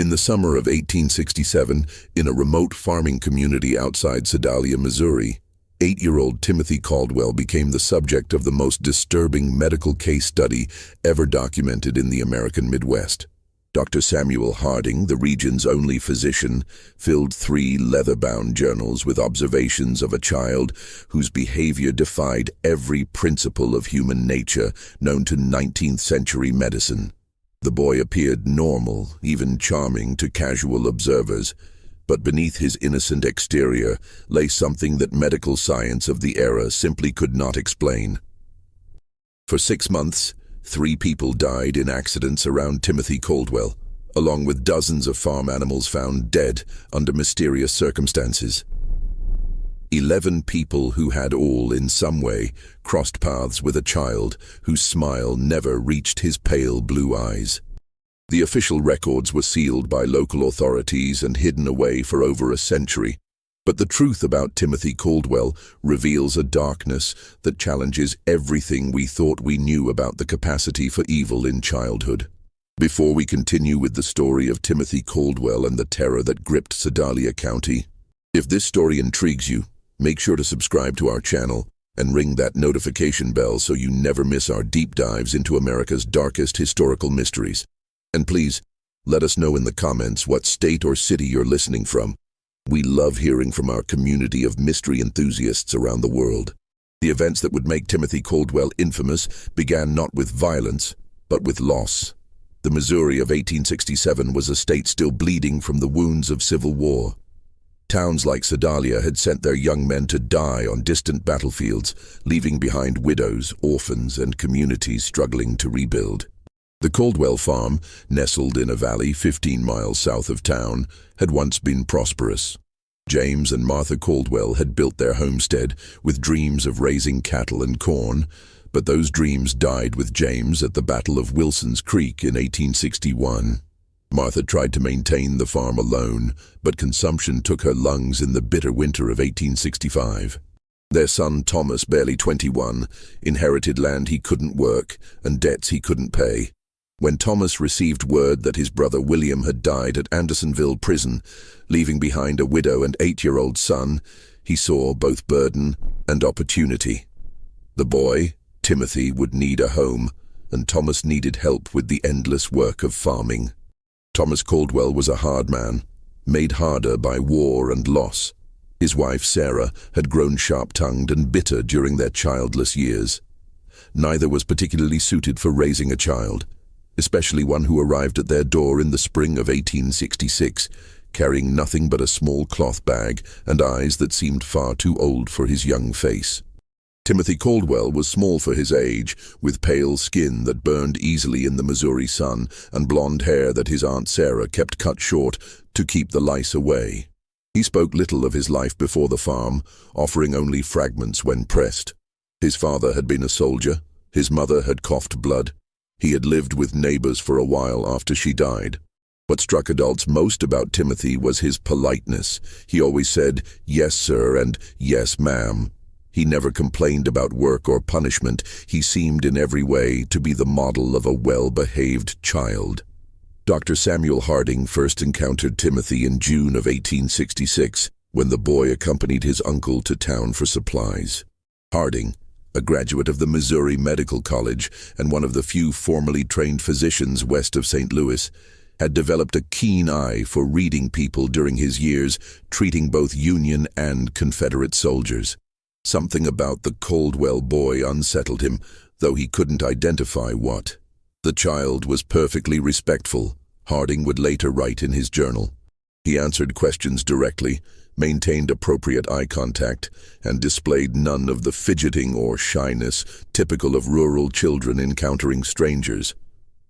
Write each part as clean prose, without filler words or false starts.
In the summer of 1867, in a remote farming community outside Sedalia, Missouri, 8-year-old Timothy Caldwell became the subject of the most disturbing medical case study ever documented in the American Midwest. Dr. Samuel Harding, the region's only physician, filled 3 leather-bound journals with observations of a child whose behavior defied every principle of human nature known to 19th-century medicine. The boy appeared normal, even charming to casual observers, but beneath his innocent exterior lay something that medical science of the era simply could not explain. For 6 months, 3 people died in accidents around Timothy Caldwell, along with dozens of farm animals found dead under mysterious circumstances. 11 people who had all, in some way, crossed paths with a child whose smile never reached his pale blue eyes. The official records were sealed by local authorities and hidden away for over a century, but the truth about Timothy Caldwell reveals a darkness that challenges everything we thought we knew about the capacity for evil in childhood. Before we continue with the story of Timothy Caldwell and the terror that gripped Sedalia County, if this story intrigues you, make sure to subscribe to our channel and ring that notification bell so you never miss our deep dives into America's darkest historical mysteries. And please, let us know in the comments what state or city you're listening from. We love hearing from our community of mystery enthusiasts around the world. The events that would make Timothy Caldwell infamous began not with violence, but with loss. The Missouri of 1867 was a state still bleeding from the wounds of civil war. Towns like Sedalia had sent their young men to die on distant battlefields, leaving behind widows, orphans, and communities struggling to rebuild. The Caldwell farm, nestled in a valley 15 miles south of town, had once been prosperous. James and Martha Caldwell had built their homestead with dreams of raising cattle and corn, but those dreams died with James at the Battle of Wilson's Creek in 1861. Martha tried to maintain the farm alone, but consumption took her lungs in the bitter winter of 1865. Their son Thomas, barely 21, inherited land he couldn't work and debts he couldn't pay. When Thomas received word that his brother William had died at Andersonville prison, leaving behind a widow and 8-year-old son, he saw both burden and opportunity. The boy, Timothy, would need a home, and Thomas needed help with the endless work of farming. Thomas Caldwell was a hard man, made harder by war and loss. His wife, Sarah, had grown sharp-tongued and bitter during their childless years. Neither was particularly suited for raising a child, especially one who arrived at their door in the spring of 1866, carrying nothing but a small cloth bag and eyes that seemed far too old for his young face. Timothy Caldwell was small for his age, with pale skin that burned easily in the Missouri sun and blonde hair that his Aunt Sarah kept cut short to keep the lice away. He spoke little of his life before the farm, offering only fragments when pressed. His father had been a soldier. His mother had coughed blood. He had lived with neighbors for a while after she died. What struck adults most about Timothy was his politeness. He always said, "Yes, sir," and "Yes, ma'am." He never complained about work or punishment. He seemed in every way to be the model of a well-behaved child. Dr. Samuel Harding first encountered Timothy in June of 1866, when the boy accompanied his uncle to town for supplies. Harding, a graduate of the Missouri Medical College and one of the few formally trained physicians west of St. Louis, had developed a keen eye for reading people during his years treating both Union and Confederate soldiers. Something about the Caldwell boy unsettled him, though he couldn't identify what. The child was perfectly respectful, Harding would later write in his journal. He answered questions directly, maintained appropriate eye contact, and displayed none of the fidgeting or shyness typical of rural children encountering strangers.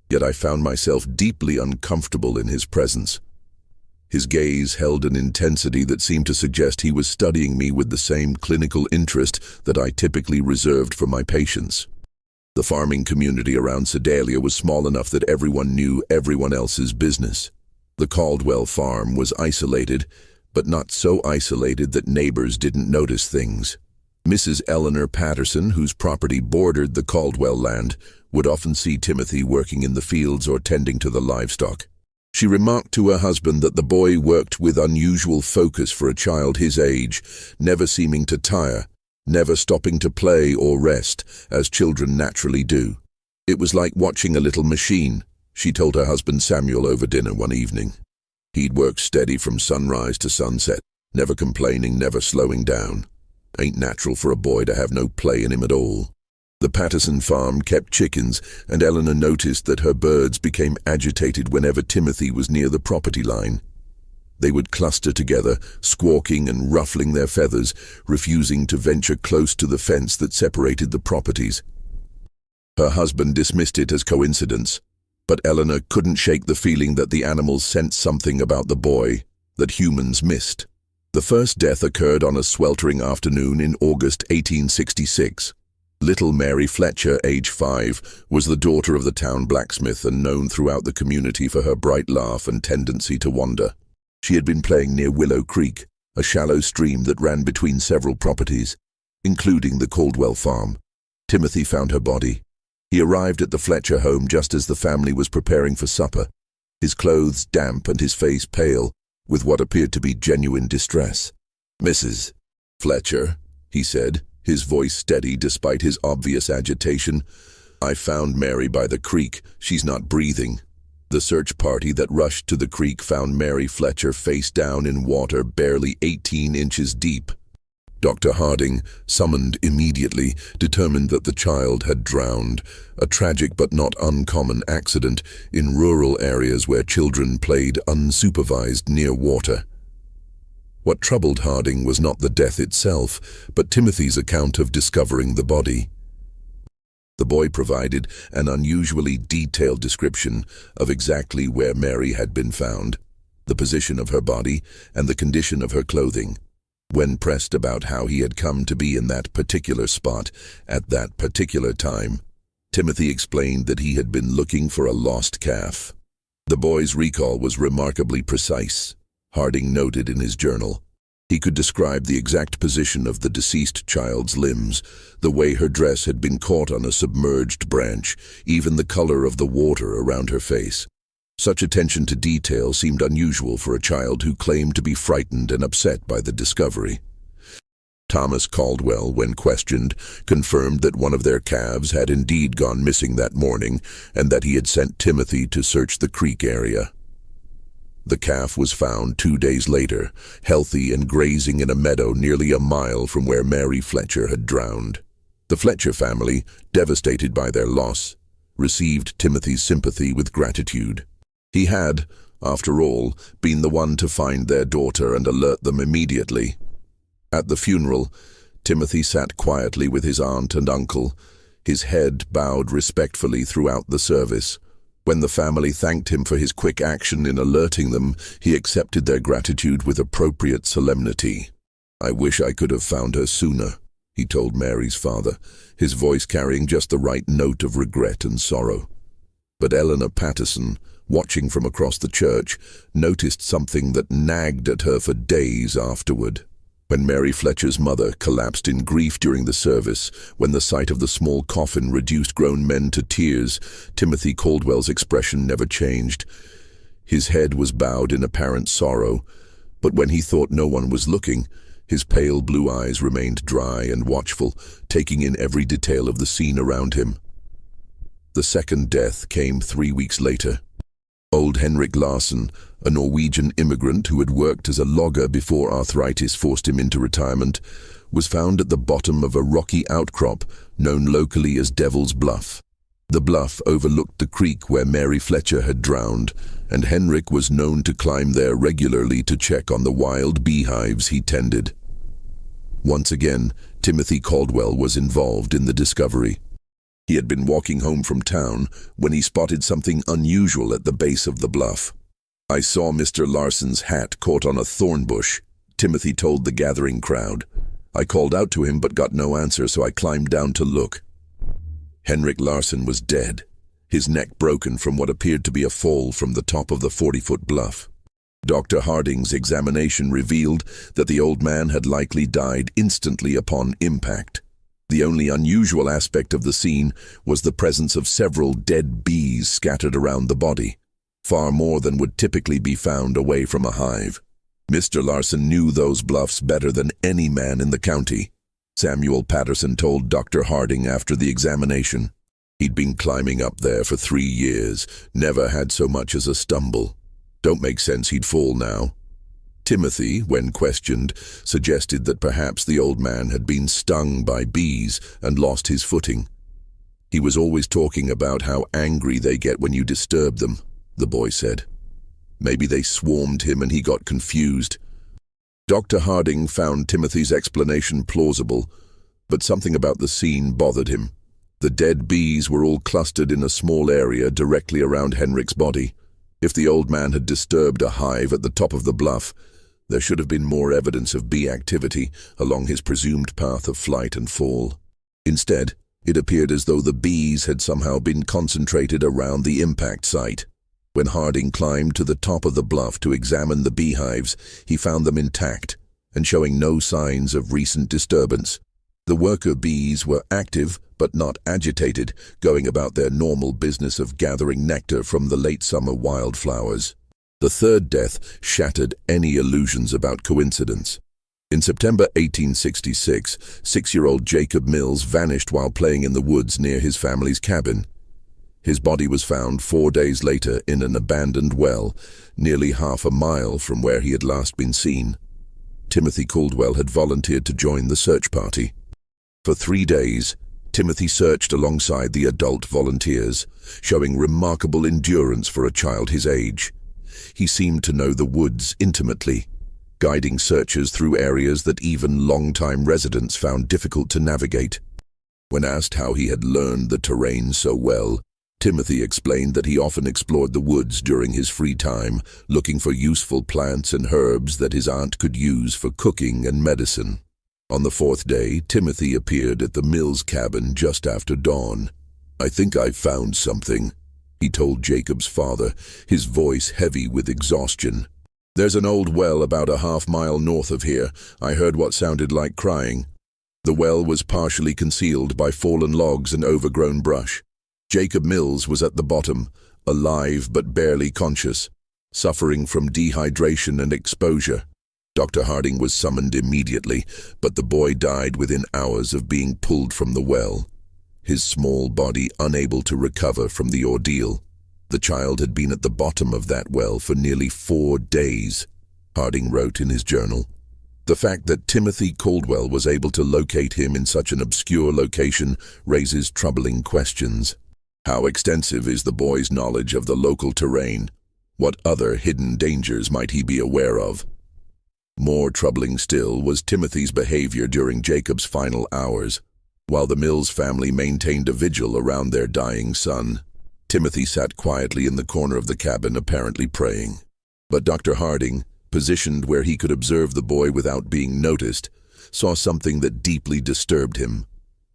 Yet I found myself deeply uncomfortable in his presence. His gaze held an intensity that seemed to suggest he was studying me with the same clinical interest that I typically reserved for my patients. The farming community around Sedalia was small enough that everyone knew everyone else's business. The Caldwell farm was isolated, but not so isolated that neighbors didn't notice things. Mrs. Eleanor Patterson, whose property bordered the Caldwell land, would often see Timothy working in the fields or tending to the livestock. She remarked to her husband that the boy worked with unusual focus for a child his age, never seeming to tire, never stopping to play or rest, as children naturally do. It was like watching a little machine, she told her husband Samuel over dinner one evening. He'd work steady from sunrise to sunset, never complaining, never slowing down. Ain't natural for a boy to have no play in him at all. The Patterson farm kept chickens, and Eleanor noticed that her birds became agitated whenever Timothy was near the property line. They would cluster together, squawking and ruffling their feathers, refusing to venture close to the fence that separated the properties. Her husband dismissed it as coincidence, but Eleanor couldn't shake the feeling that the animals sensed something about the boy that humans missed. The first death occurred on a sweltering afternoon in August 1866. Little Mary Fletcher, age 5, was the daughter of the town blacksmith and known throughout the community for her bright laugh and tendency to wander. She had been playing near Willow Creek, a shallow stream that ran between several properties, including the Caldwell farm. Timothy found her body. He arrived at the Fletcher home just as the family was preparing for supper, his clothes damp and his face pale, with what appeared to be genuine distress. "Mrs. Fletcher," he said, his voice steady despite his obvious agitation, "I found Mary by the creek. She's not breathing." The search party that rushed to the creek found Mary Fletcher face down in water barely 18 inches deep. Dr. Harding, summoned immediately, determined that the child had drowned, a tragic but not uncommon accident in rural areas where children played unsupervised near water. What troubled Harding was not the death itself, but Timothy's account of discovering the body. The boy provided an unusually detailed description of exactly where Mary had been found, the position of her body, and the condition of her clothing. When pressed about how he had come to be in that particular spot at that particular time, Timothy explained that he had been looking for a lost calf. The boy's recall was remarkably precise, Harding noted in his journal. He could describe the exact position of the deceased child's limbs, the way her dress had been caught on a submerged branch, even the color of the water around her face. Such attention to detail seemed unusual for a child who claimed to be frightened and upset by the discovery. Thomas Caldwell, when questioned, confirmed that one of their calves had indeed gone missing that morning and that he had sent Timothy to search the creek area. The calf was found 2 days later, healthy and grazing in a meadow nearly a mile from where Mary Fletcher had drowned. The Fletcher family, devastated by their loss, received Timothy's sympathy with gratitude. He had, after all, been the one to find their daughter and alert them immediately. At the funeral, Timothy sat quietly with his aunt and uncle, his head bowed respectfully throughout the service. When the family thanked him for his quick action in alerting them, he accepted their gratitude with appropriate solemnity. "I wish I could have found her sooner," he told Mary's father, his voice carrying just the right note of regret and sorrow. But Eleanor Patterson, watching from across the church, noticed something that nagged at her for days afterward. When Mary Fletcher's mother collapsed in grief during the service, when the sight of the small coffin reduced grown men to tears, Timothy Caldwell's expression never changed. His head was bowed in apparent sorrow, but when he thought no one was looking, his pale blue eyes remained dry and watchful, taking in every detail of the scene around him. The second death came 3 weeks later. Old Henrik Larsson, a Norwegian immigrant who had worked as a logger before arthritis forced him into retirement, was found at the bottom of a rocky outcrop known locally as Devil's Bluff. The bluff overlooked the creek where Mary Fletcher had drowned, and Henrik was known to climb there regularly to check on the wild beehives he tended. Once again, Timothy Caldwell was involved in the discovery. He had been walking home from town when he spotted something unusual at the base of the bluff. "I saw Mr. Larsson's hat caught on a thorn bush," Timothy told the gathering crowd. "I called out to him but got no answer, so I climbed down to look." Henrik Larsson was dead, his neck broken from what appeared to be a fall from the top of the 40-foot bluff. Dr. Harding's examination revealed that the old man had likely died instantly upon impact. The only unusual aspect of the scene was the presence of several dead bees scattered around the body. far more than would typically be found away from a hive. Mr. Larson knew those bluffs better than any man in the county, Samuel Patterson told Dr. Harding after the examination. He'd been climbing up there for 3 years, never had so much as a stumble. Don't make sense he'd fall now. Timothy, when questioned, suggested that perhaps the old man had been stung by bees and lost his footing. He was always talking about how angry they get when you disturb them, the boy said. Maybe they swarmed him and he got confused. Dr. Harding found Timothy's explanation plausible, but something about the scene bothered him. The dead bees were all clustered in a small area directly around Henrik's body. If the old man had disturbed a hive at the top of the bluff, there should have been more evidence of bee activity along his presumed path of flight and fall. Instead, it appeared as though the bees had somehow been concentrated around the impact site. When Harding climbed to the top of the bluff to examine the beehives, he found them intact and showing no signs of recent disturbance. The worker bees were active but not agitated, going about their normal business of gathering nectar from the late summer wildflowers. The third death shattered any illusions about coincidence. In September 1866, 6-year-old Jacob Mills vanished while playing in the woods near his family's cabin. His body was found 4 days later in an abandoned well, nearly half a mile from where he had last been seen. Timothy Caldwell had volunteered to join the search party. For 3 days, Timothy searched alongside the adult volunteers, showing remarkable endurance for a child his age. He seemed to know the woods intimately, guiding searchers through areas that even long-time residents found difficult to navigate. When asked how he had learned the terrain so well, Timothy explained that he often explored the woods during his free time, looking for useful plants and herbs that his aunt could use for cooking and medicine. On the 4th day, Timothy appeared at the Mills cabin just after dawn. "I think I've found something," he told Jacob's father, his voice heavy with exhaustion. "There's an old well about a half-mile north of here. I heard what sounded like crying." The well was partially concealed by fallen logs and overgrown brush. Jacob Mills was at the bottom, alive but barely conscious, suffering from dehydration and exposure. Dr. Harding was summoned immediately, but the boy died within hours of being pulled from the well, his small body unable to recover from the ordeal. The child had been at the bottom of that well for nearly 4 days, Harding wrote in his journal. The fact that Timothy Caldwell was able to locate him in such an obscure location raises troubling questions. How extensive is the boy's knowledge of the local terrain? What other hidden dangers might he be aware of? More troubling still was Timothy's behavior during Jacob's final hours. While the Mills family maintained a vigil around their dying son, Timothy sat quietly in the corner of the cabin, apparently praying. But Dr. Harding, positioned where he could observe the boy without being noticed, saw something that deeply disturbed him.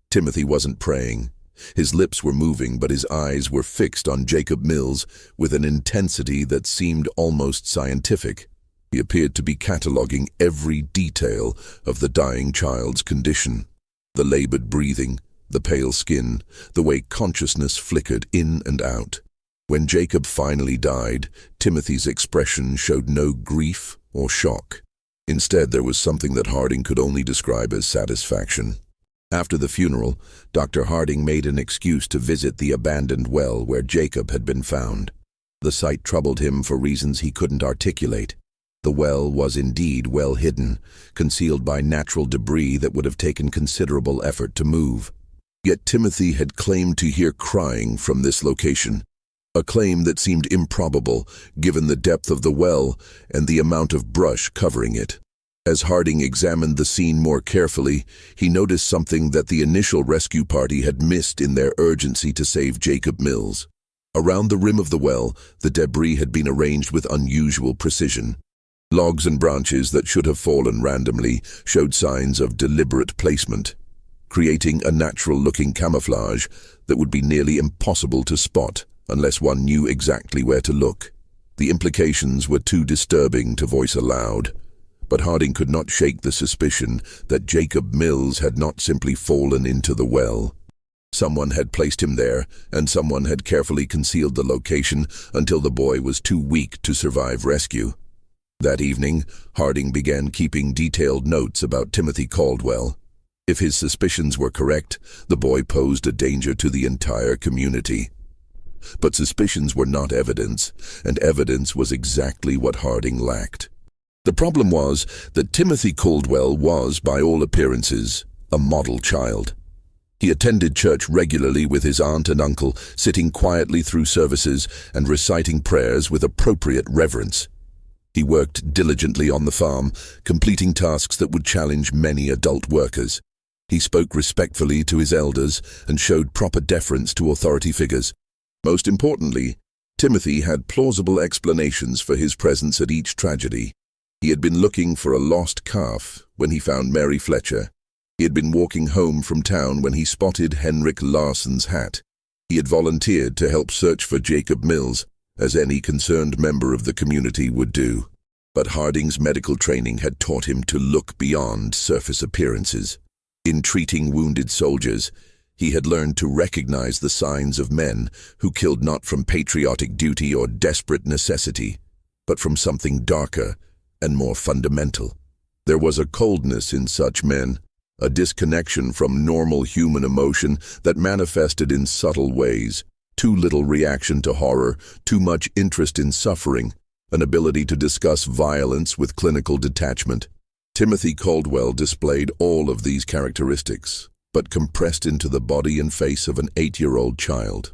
Timothy wasn't praying. His lips were moving, but his eyes were fixed on Jacob Mills with an intensity that seemed almost scientific. He appeared to be cataloging every detail of the dying child's condition. The labored breathing, the pale skin, the way consciousness flickered in and out. When Jacob finally died, Timothy's expression showed no grief or shock. Instead, there was something that Harding could only describe as satisfaction. After the funeral, Dr. Harding made an excuse to visit the abandoned well where Jacob had been found. The site troubled him for reasons he couldn't articulate. The well was indeed well hidden, concealed by natural debris that would have taken considerable effort to move. Yet Timothy had claimed to hear crying from this location, a claim that seemed improbable given the depth of the well and the amount of brush covering it. As Harding examined the scene more carefully, he noticed something that the initial rescue party had missed in their urgency to save Jacob Mills. Around the rim of the well, the debris had been arranged with unusual precision. Logs and branches that should have fallen randomly showed signs of deliberate placement, creating a natural-looking camouflage that would be nearly impossible to spot unless one knew exactly where to look. The implications were too disturbing to voice aloud, but Harding could not shake the suspicion that Jacob Mills had not simply fallen into the well. Someone had placed him there, and someone had carefully concealed the location until the boy was too weak to survive rescue. That evening, Harding began keeping detailed notes about Timothy Caldwell. If his suspicions were correct, the boy posed a danger to the entire community. But suspicions were not evidence, and evidence was exactly what Harding lacked. The problem was that Timothy Caldwell was, by all appearances, a model child. He attended church regularly with his aunt and uncle, sitting quietly through services and reciting prayers with appropriate reverence. He worked diligently on the farm, completing tasks that would challenge many adult workers. He spoke respectfully to his elders and showed proper deference to authority figures. Most importantly, Timothy had plausible explanations for his presence at each tragedy. He had been looking for a lost calf when he found Mary Fletcher. He had been walking home from town when he spotted Henrik Larsson's hat. He had volunteered to help search for Jacob Mills, as any concerned member of the community would do. But Harding's medical training had taught him to look beyond surface appearances. In treating wounded soldiers, he had learned to recognize the signs of men who killed not from patriotic duty or desperate necessity, but from something darker and more fundamental. There was a coldness in such men, a disconnection from normal human emotion that manifested in subtle ways: too little reaction to horror, too much interest in suffering, an ability to discuss violence with clinical detachment. Timothy Caldwell displayed all of these characteristics, but compressed into the body and face of an 8-year-old child.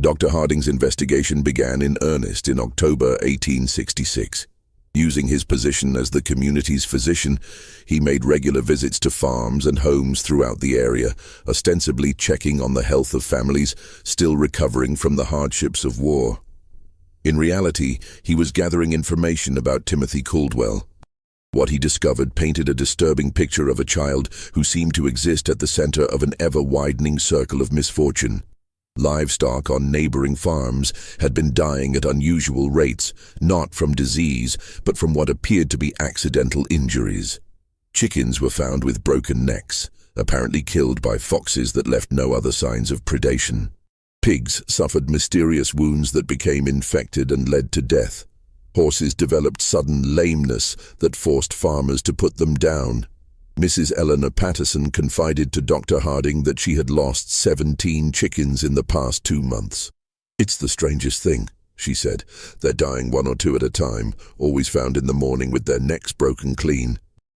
Dr. Harding's investigation began in earnest in October 1866. Using his position as the community's physician, he made regular visits to farms and homes throughout the area, ostensibly checking on the health of families still recovering from the hardships of war. In reality, he was gathering information about Timothy Caldwell. What he discovered painted a disturbing picture of a child who seemed to exist at the center of an ever-widening circle of misfortune. Livestock on neighboring farms had been dying at unusual rates, not from disease, but from what appeared to be accidental injuries. Chickens were found with broken necks, apparently killed by foxes that left no other signs of predation. Pigs suffered mysterious wounds that became infected and led to death. Horses developed sudden lameness that forced farmers to put them down. Mrs. Eleanor Patterson confided to Dr. Harding that she had lost 17 chickens in the past 2 months. "It's the strangest thing," she said. "They're dying 1 or 2 at a time, always found in the morning with their necks broken clean.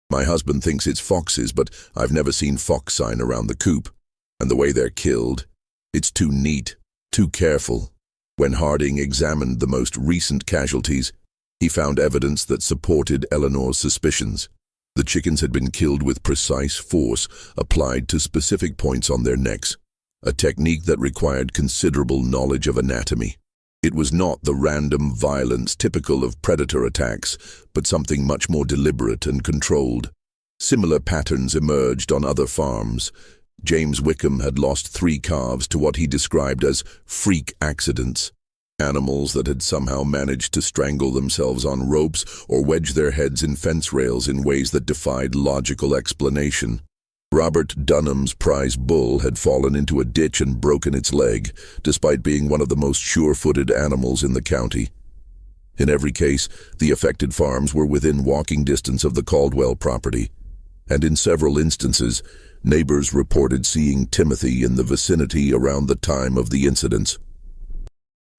My husband thinks it's foxes, but I've never seen fox sign around the coop. And the way they're killed, it's too neat, too careful." When Harding examined the most recent casualties, he found evidence that supported Eleanor's suspicions. The chickens had been killed with precise force applied to specific points on their necks, a technique that required considerable knowledge of anatomy. It was not the random violence typical of predator attacks, but something much more deliberate and controlled. Similar patterns emerged on other farms. James Wickham had lost 3 calves to what he described as freak accidents. Animals that had somehow managed to strangle themselves on ropes or wedge their heads in fence rails in ways that defied logical explanation. Robert Dunham's prize bull had fallen into a ditch and broken its leg, despite being one of the most sure-footed animals in the county. In every case, the affected farms were within walking distance of the Caldwell property, and in several instances, neighbors reported seeing Timothy in the vicinity around the time of the incidents.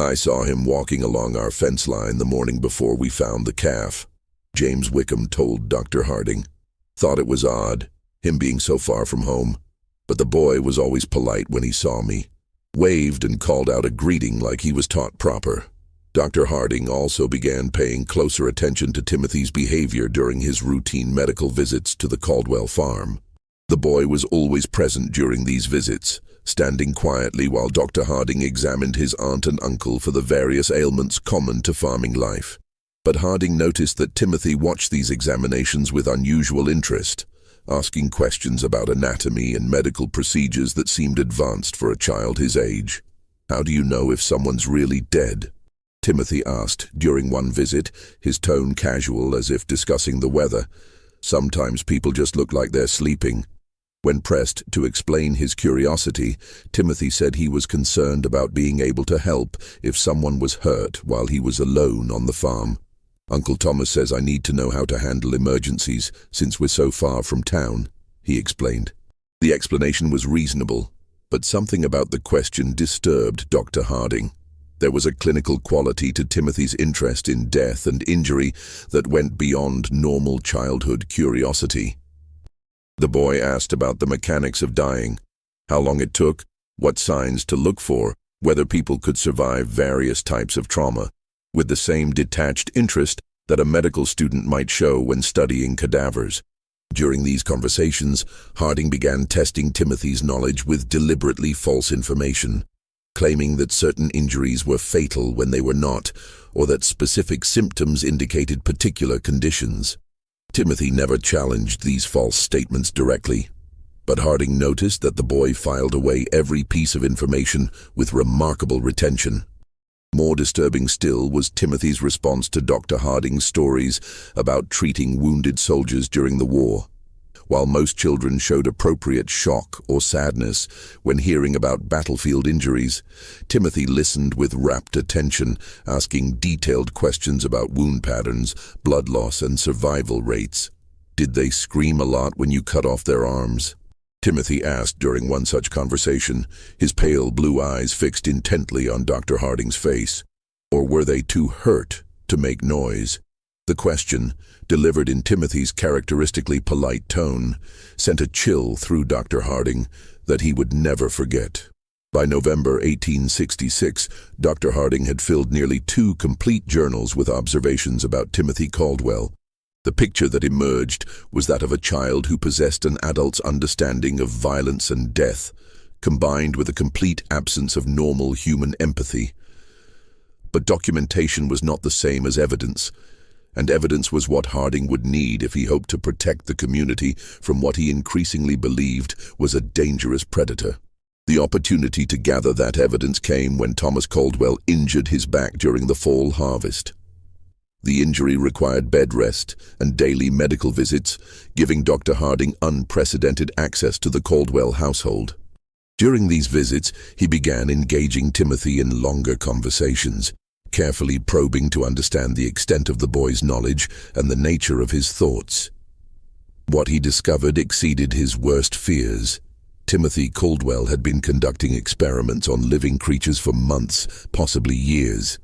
"I saw him walking along our fence line the morning before we found the calf," James Wickham told Dr. Harding. "Thought it was odd, him being so far from home, but the boy was always polite when he saw me. Waved and called out a greeting like he was taught proper." Dr. Harding also began paying closer attention to Timothy's behavior during his routine medical visits to the Caldwell farm. The boy was always present during these visits, standing quietly while Dr. Harding examined his aunt and uncle for the various ailments common to farming life. But Harding noticed that Timothy watched these examinations with unusual interest, asking questions about anatomy and medical procedures that seemed advanced for a child his age. "How do you know if someone's really dead?" Timothy asked during one visit, his tone casual as if discussing the weather. "Sometimes people just look like they're sleeping." When pressed to explain his curiosity, Timothy said he was concerned about being able to help if someone was hurt while he was alone on the farm. "Uncle Thomas says I need to know how to handle emergencies since we're so far from town," he explained. The explanation was reasonable, but something about the question disturbed Dr. Harding. There was a clinical quality to Timothy's interest in death and injury that went beyond normal childhood curiosity. The boy asked about the mechanics of dying, how long it took, what signs to look for, whether people could survive various types of trauma, with the same detached interest that a medical student might show when studying cadavers. During these conversations, Harding began testing Timothy's knowledge with deliberately false information, claiming that certain injuries were fatal when they were not, or that specific symptoms indicated particular conditions. Timothy never challenged these false statements directly, but Harding noticed that the boy filed away every piece of information with remarkable retention. More disturbing still was Timothy's response to Dr. Harding's stories about treating wounded soldiers during the war. While most children showed appropriate shock or sadness when hearing about battlefield injuries, Timothy listened with rapt attention, asking detailed questions about wound patterns, blood loss, and survival rates. "Did they scream a lot when you cut off their arms?" Timothy asked during one such conversation, his pale blue eyes fixed intently on Dr. Harding's face. "Or were they too hurt to make noise?" The question, delivered in Timothy's characteristically polite tone, sent a chill through Dr. Harding that he would never forget. By November 1866, Dr. Harding had filled nearly 2 complete journals with observations about Timothy Caldwell. The picture that emerged was that of a child who possessed an adult's understanding of violence and death, combined with a complete absence of normal human empathy. But documentation was not the same as evidence, and evidence was what Harding would need if he hoped to protect the community from what he increasingly believed was a dangerous predator. The opportunity to gather that evidence came when Thomas Caldwell injured his back during the fall harvest. The injury required bed rest and daily medical visits, giving Dr. Harding unprecedented access to the Caldwell household. During these visits, he began engaging Timothy in longer conversations, carefully probing to understand the extent of the boy's knowledge and the nature of his thoughts. What he discovered exceeded his worst fears. Timothy Caldwell had been conducting experiments on living creatures for months, possibly years.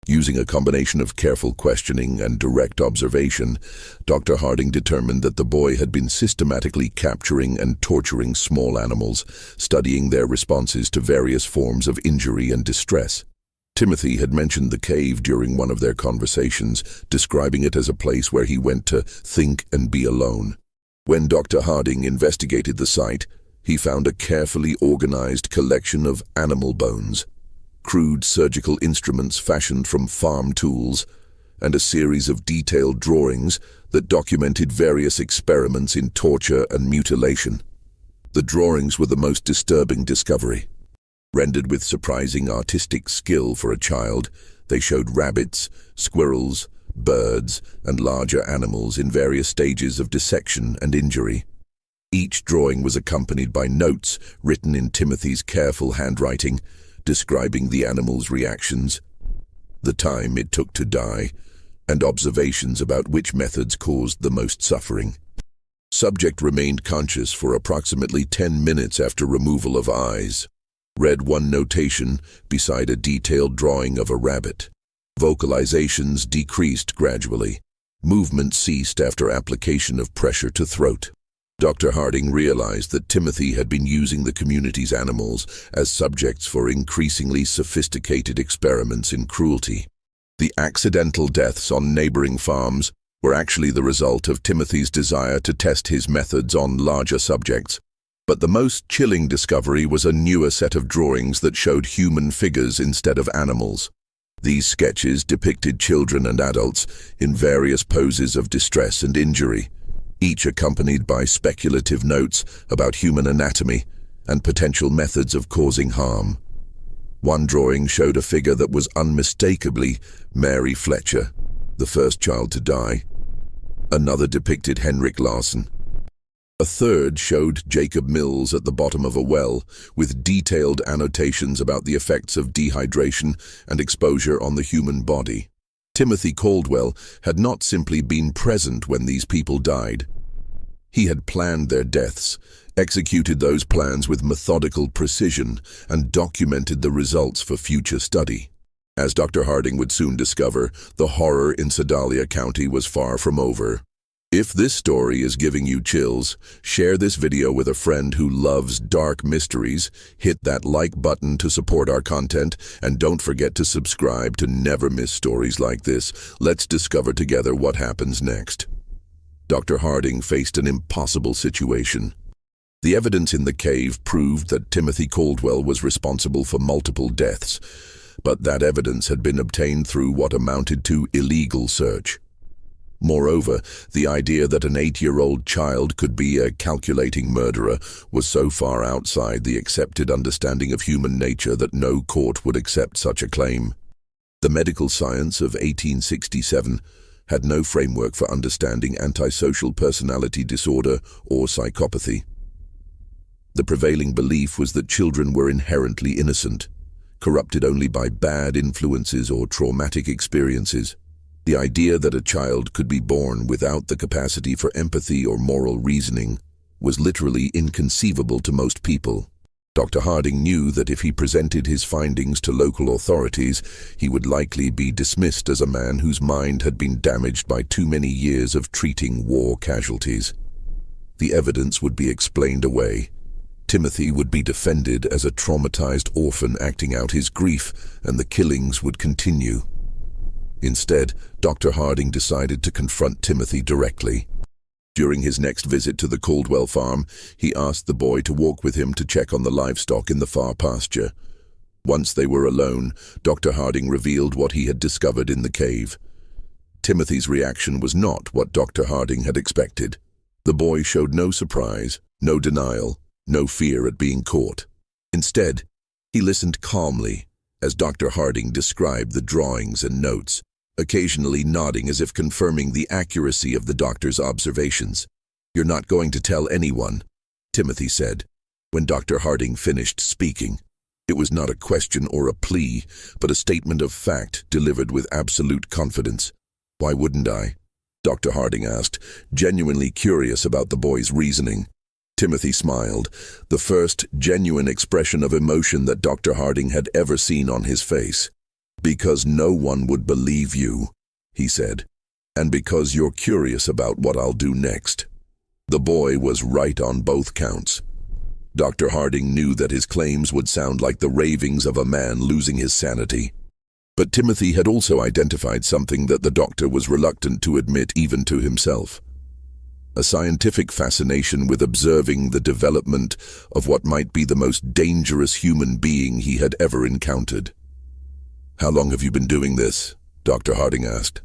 Using a combination of careful questioning and direct observation, Dr. Harding determined that the boy had been systematically capturing and torturing small animals, studying their responses to various forms of injury and distress. Timothy had mentioned the cave during one of their conversations, describing it as a place where he went to think and be alone. When Dr. Harding investigated the site, he found a carefully organized collection of animal bones, crude surgical instruments fashioned from farm tools, and a series of detailed drawings that documented various experiments in torture and mutilation. The drawings were the most disturbing discovery. Rendered with surprising artistic skill for a child, they showed rabbits, squirrels, birds, and larger animals in various stages of dissection and injury. Each drawing was accompanied by notes written in Timothy's careful handwriting, describing the animal's reactions, the time it took to die, and observations about which methods caused the most suffering. Subject remained conscious for approximately 10 minutes after removal of eyes. Read one notation beside a detailed drawing of a rabbit. Vocalizations decreased gradually. Movement ceased after application of pressure to throat. Dr. Harding realized that Timothy had been using the community's animals as subjects for increasingly sophisticated experiments in cruelty. The accidental deaths on neighboring farms were actually the result of Timothy's desire to test his methods on larger subjects. But the most chilling discovery was a newer set of drawings that showed human figures instead of animals. These sketches depicted children and adults in various poses of distress and injury, each accompanied by speculative notes about human anatomy and potential methods of causing harm. One drawing showed a figure that was unmistakably Mary Fletcher, the first child to die. Another depicted Henrik Larsen, A third showed Jacob Mills at the bottom of a well, with detailed annotations about the effects of dehydration and exposure on the human body. Timothy Caldwell had not simply been present when these people died. He had planned their deaths, executed those plans with methodical precision, and documented the results for future study. As Dr. Harding would soon discover, the horror in Sedalia County was far from over. If this story is giving you chills, share this video with a friend who loves dark mysteries, hit that like button to support our content, and don't forget to subscribe to never miss stories like this. Let's discover together what happens next. Dr. Harding faced an impossible situation. The evidence in the cave proved that Timothy Caldwell was responsible for multiple deaths, but that evidence had been obtained through what amounted to illegal search. Moreover, the idea that an 8-year-old child could be a calculating murderer was so far outside the accepted understanding of human nature that no court would accept such a claim. The medical science of 1867 had no framework for understanding antisocial personality disorder or psychopathy. The prevailing belief was that children were inherently innocent, corrupted only by bad influences or traumatic experiences. The idea that a child could be born without the capacity for empathy or moral reasoning was literally inconceivable to most people. Dr. Harding knew that if he presented his findings to local authorities, he would likely be dismissed as a man whose mind had been damaged by too many years of treating war casualties. The evidence would be explained away. Timothy would be defended as a traumatized orphan acting out his grief, and the killings would continue. Instead, Dr. Harding decided to confront Timothy directly. During his next visit to the Caldwell farm, he asked the boy to walk with him to check on the livestock in the far pasture. Once they were alone, Dr. Harding revealed what he had discovered in the cave. Timothy's reaction was not what Dr. Harding had expected. The boy showed no surprise, no denial, no fear at being caught. Instead, he listened calmly as Dr. Harding described the drawings and notes, occasionally nodding as if confirming the accuracy of the doctor's observations. "You're not going to tell anyone," Timothy said, when Dr. Harding finished speaking. It was not a question or a plea, but a statement of fact delivered with absolute confidence. "Why wouldn't I?" Dr. Harding asked, genuinely curious about the boy's reasoning. Timothy smiled, the first genuine expression of emotion that Dr. Harding had ever seen on his face. "Because no one would believe you," he said, "and because you're curious about what I'll do next." The boy was right on both counts. Dr. Harding knew that his claims would sound like the ravings of a man losing his sanity. But Timothy had also identified something that the doctor was reluctant to admit even to himself. A scientific fascination with observing the development of what might be the most dangerous human being he had ever encountered. "How long have you been doing this?" Dr. Harding asked.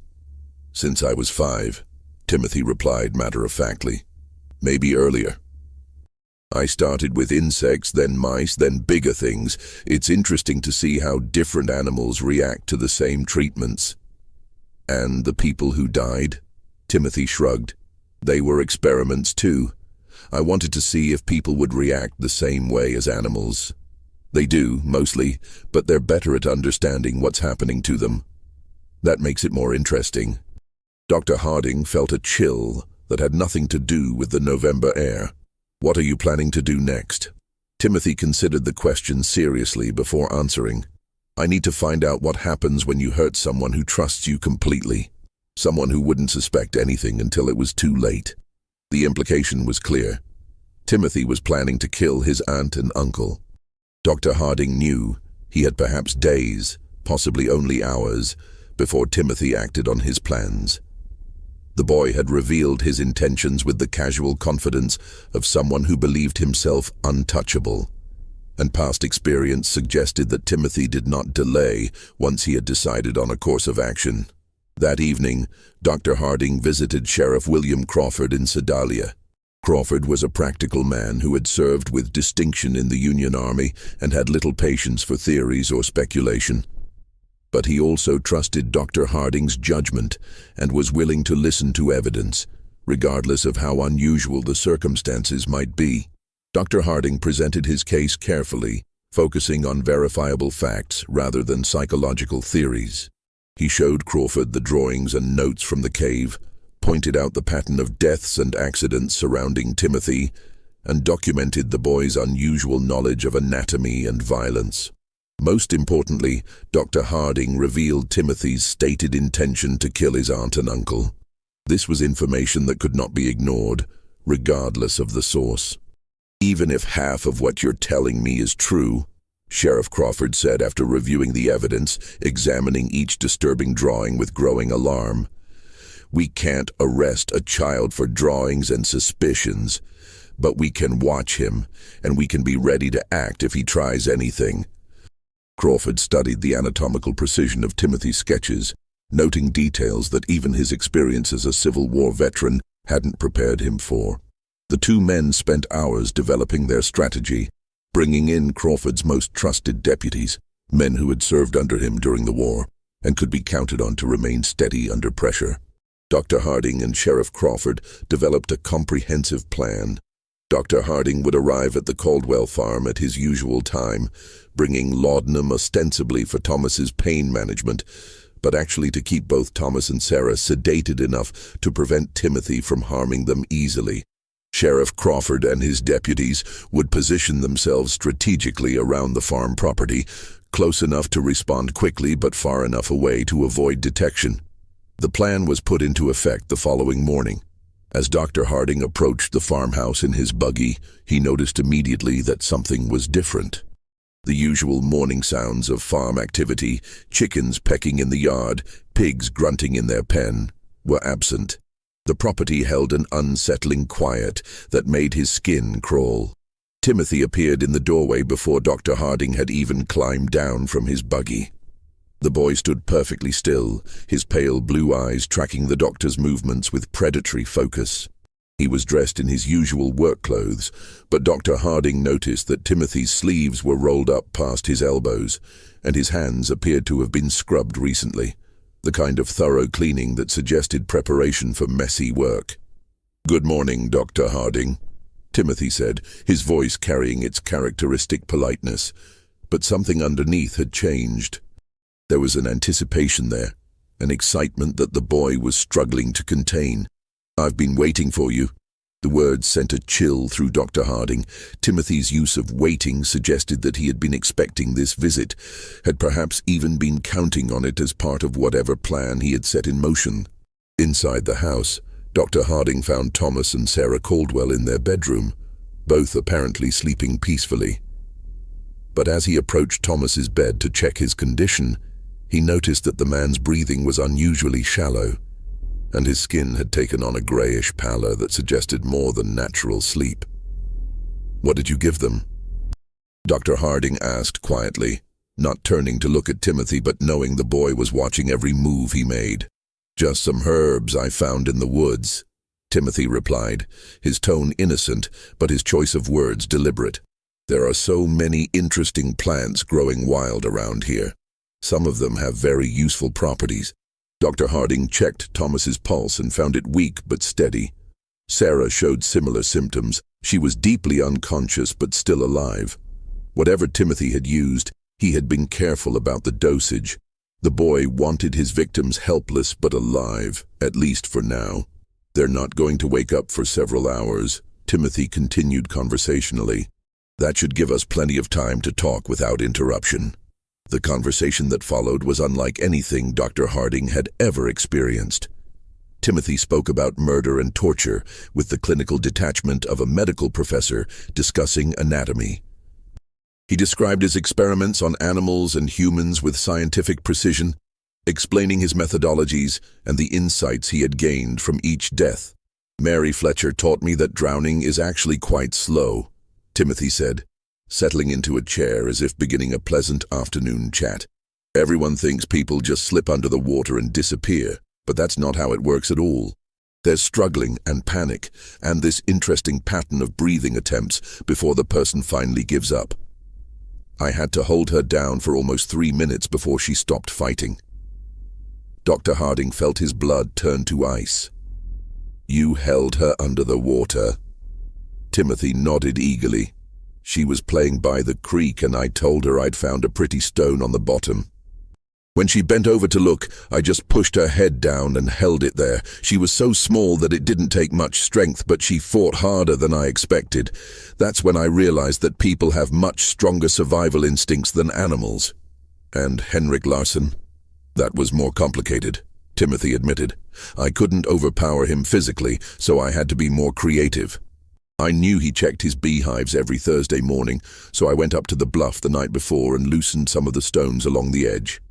"Since I was 5, Timothy replied matter-of-factly. "Maybe earlier. I started with insects, then mice, then bigger things. It's interesting to see how different animals react to the same treatments." "And the people who died?" Timothy shrugged. "They were experiments too. I wanted to see if people would react the same way as animals. They do, mostly, but they're better at understanding what's happening to them. That makes it more interesting." Dr. Harding felt a chill that had nothing to do with the November air. "What are you planning to do next?" Timothy considered the question seriously before answering. "I need to find out what happens when you hurt someone who trusts you completely. Someone who wouldn't suspect anything until it was too late." The implication was clear. Timothy was planning to kill his aunt and uncle. Dr. Harding knew he had perhaps days, possibly only hours, before Timothy acted on his plans. The boy had revealed his intentions with the casual confidence of someone who believed himself untouchable, and past experience suggested that Timothy did not delay once he had decided on a course of action. That evening, Dr. Harding visited Sheriff William Crawford in Sedalia. Crawford was a practical man who had served with distinction in the Union Army and had little patience for theories or speculation. But he also trusted Dr. Harding's judgment and was willing to listen to evidence, regardless of how unusual the circumstances might be. Dr. Harding presented his case carefully, focusing on verifiable facts rather than psychological theories. He showed Crawford the drawings and notes from the cave, pointed out the pattern of deaths and accidents surrounding Timothy, and documented the boy's unusual knowledge of anatomy and violence. Most importantly, Dr. Harding revealed Timothy's stated intention to kill his aunt and uncle. This was information that could not be ignored, regardless of the source. "Even if half of what you're telling me is true," Sheriff Crawford said after reviewing the evidence, examining each disturbing drawing with growing alarm, "we can't arrest a child for drawings and suspicions, but we can watch him, and we can be ready to act if he tries anything." Crawford studied the anatomical precision of Timothy's sketches, noting details that even his experience as a Civil War veteran hadn't prepared him for. The two men spent hours developing their strategy, bringing in Crawford's most trusted deputies, men who had served under him during the war and could be counted on to remain steady under pressure. Dr. Harding and Sheriff Crawford developed a comprehensive plan. Dr. Harding would arrive at the Caldwell farm at his usual time, bringing laudanum ostensibly for Thomas's pain management, but actually to keep both Thomas and Sarah sedated enough to prevent Timothy from harming them easily. Sheriff Crawford and his deputies would position themselves strategically around the farm property, close enough to respond quickly but far enough away to avoid detection. The plan was put into effect the following morning. As Dr. Harding approached the farmhouse in his buggy, he noticed immediately that something was different. The usual morning sounds of farm activity, chickens pecking in the yard, pigs grunting in their pen, were absent. The property held an unsettling quiet that made his skin crawl. Timothy appeared in the doorway before Dr. Harding had even climbed down from his buggy. The boy stood perfectly still, his pale blue eyes tracking the doctor's movements with predatory focus. He was dressed in his usual work clothes, but Dr. Harding noticed that Timothy's sleeves were rolled up past his elbows, and his hands appeared to have been scrubbed recently, the kind of thorough cleaning that suggested preparation for messy work. "Good morning, Dr. Harding," Timothy said, his voice carrying its characteristic politeness, but something underneath had changed. There was an anticipation there, an excitement that the boy was struggling to contain. "I've been waiting for you." The words sent a chill through Dr. Harding. Timothy's use of waiting suggested that he had been expecting this visit, had perhaps even been counting on it as part of whatever plan he had set in motion. Inside the house, Dr. Harding found Thomas and Sarah Caldwell in their bedroom, both apparently sleeping peacefully. But as he approached Thomas's bed to check his condition, he noticed that the man's breathing was unusually shallow, and his skin had taken on a grayish pallor that suggested more than natural sleep. "What did you give them?" Dr. Harding asked quietly, not turning to look at Timothy but knowing the boy was watching every move he made. "Just some herbs I found in the woods," Timothy replied, his tone innocent but his choice of words deliberate. "There are so many interesting plants growing wild around here. Some of them have very useful properties." Dr. Harding checked Thomas's pulse and found it weak but steady. Sarah showed similar symptoms. She was deeply unconscious but still alive. Whatever Timothy had used, he had been careful about the dosage. The boy wanted his victims helpless but alive, at least for now. "They're not going to wake up for several hours," Timothy continued conversationally. "That should give us plenty of time to talk without interruption." The conversation that followed was unlike anything Dr. Harding had ever experienced. Timothy spoke about murder and torture with the clinical detachment of a medical professor discussing anatomy. He described his experiments on animals and humans with scientific precision, explaining his methodologies and the insights he had gained from each death. "Mary Fletcher taught me that drowning is actually quite slow," Timothy said, settling into a chair as if beginning a pleasant afternoon chat. "Everyone thinks people just slip under the water and disappear, but that's not how it works at all. There's struggling and panic, and this interesting pattern of breathing attempts before the person finally gives up. I had to hold her down for almost 3 minutes before she stopped fighting." Dr. Harding felt his blood turn to ice. You held her under the water. Timothy nodded eagerly. She was playing by the creek and I told her I'd found a pretty stone on the bottom. When she bent over to look, I just pushed her head down and held it there. She was so small that it didn't take much strength, but she fought harder than I expected. That's when I realized that people have much stronger survival instincts than animals. And Henrik Larsson? That was more complicated, Timothy admitted. I couldn't overpower him physically, so I had to be more creative. I knew he checked his beehives every Thursday morning, so I went up to the bluff the night before and loosened some of the stones along the edge.